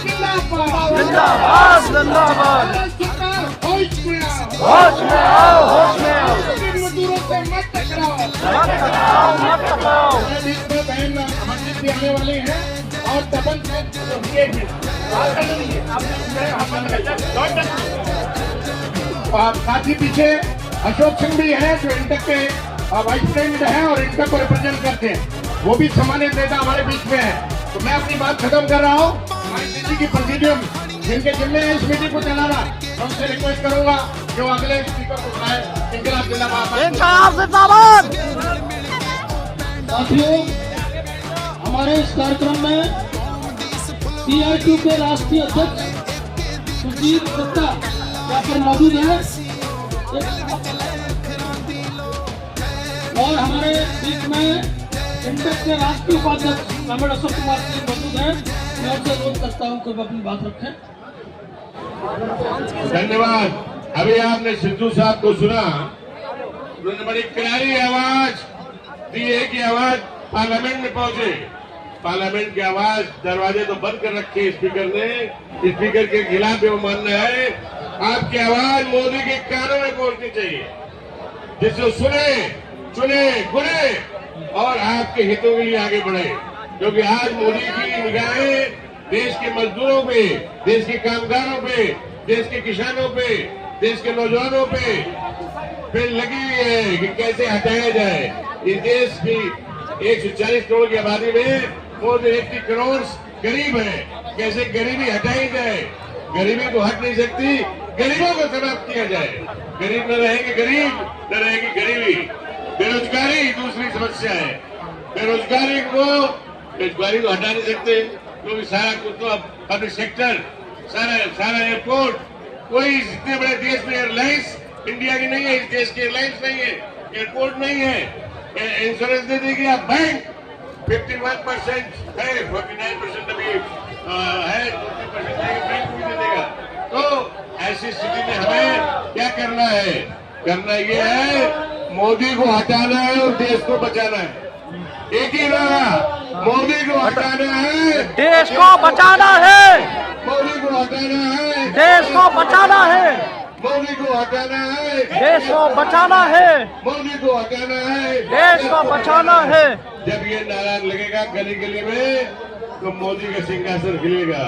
जिंदाबाद जिंदाबाद। सरकार होश में आओ, होश में आओ, होश में आओ। मजदूरों से मत टकराओ, मत टकराओ, मत टकराओ। इसमें बहन अमरजीत भी आने वाले हैं और तपन साथ ही पीछे अशोक सिंह भी है जो इंटक के वाइस प्रेसिडेंट है और इंटक को रिप्रेजेंट करते हैं, वो भी सम्मानित नेता हमारे बीच में है। तो मैं अपनी बात खत्म कर रहा हूँ। हमारी दिल्ली की प्रेसिडियम जिनके जिम्मे है इस मीटिंग को चलाना, मैं उनसे रिक्वेस्ट करूंगा कि वो अगले स्पीकर को बुलाए। इंकलाब जिंदाबाद। इंकलाब जिंदाबाद। साथियों, हमारे इस कार्यक्रम में CITU के राष्ट्रीय अध्यक्ष सुजीत दत्ता यहाँ पर मौजूद है और हमारे बीच में इंटक के राष्ट्रीय उपाध्यक्ष कॉमरेड अशोक कुमार सिंह मौजूद है। मैं उनसे अनुरोध करता हूँ कि वो अपनी बात रखें। धन्यवाद। अभी आपने सिद्धू साहब को सुना, उन्होंने बड़ी करारी आवाज दी है कि आवाज पार्लियामेंट में पहुंचे। पार्लियामेंट की आवाज दरवाजे तो बंद कर रखे स्पीकर ने। स्पीकर के खिलाफ वो मानना है आपकी आवाज मोदी के कानों में पहुंचनी चाहिए, जिससे सुने, चुने, गुने और आपके हितों के लिए आगे बढ़े। क्योंकि आज मोदी की निगाहें देश के मजदूरों पे, देश के कामगारों पे, देश के किसानों पे, देश के नौजवानों पे लगी हुई है कि कैसे हटाया जाए। इस देश की 140 करोड़ की आबादी में मोर देन 80 करोड़ गरीब है, कैसे गरीबी हटाई जाए। गरीबी को हट नहीं सकती, गरीबों को समाप्त किया जाए। गरीब न रहेंगे गरीब, न रहेगी गरीबी। बेरोजगारी दूसरी समस्या है। बेरोजगारी को हटा नहीं सकते क्योंकि सारा कुछ तो पब्लिक सेक्टर, सारा एयरपोर्ट, कोई इतने बड़े देश में एयरलाइंस इंडिया की नहीं है, इस देश की एयरलाइंस नहीं है, एयरपोर्ट नहीं है, इंश्योरेंस दे देगी। आप बैंक 51% है, 49% अभी है, 50% बैंक भी दे देगा। तो ऐसी स्थिति में हमें क्या करना है? करना ये है मोदी को हटाना है और देश को बचाना है। एक ही नारा, मोदी को हटाना है, देश को बचाना है, मोदी को हटाना है, देश को बचाना है, मोदी को हटाना है, देश को बचाना है, मोदी को हटाना है, देश को बचाना है। जब ये नारा लगेगा गली गली में तो मोदी का सिंहासन हिलेगा,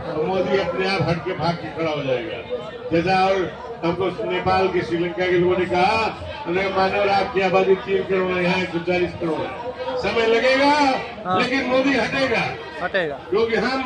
तो मोदी अपने आप हट के भाग के खड़ा हो जाएगा। जैसा और हमको नेपाल के, श्रीलंका के लोगों ने कहा, उन्हें मानव आपकी आबादी 3 करोड़ है, यहाँ 140 करोड़ है। समय लगेगा लेकिन मोदी हटेगा, हटेगा। क्योंकि हम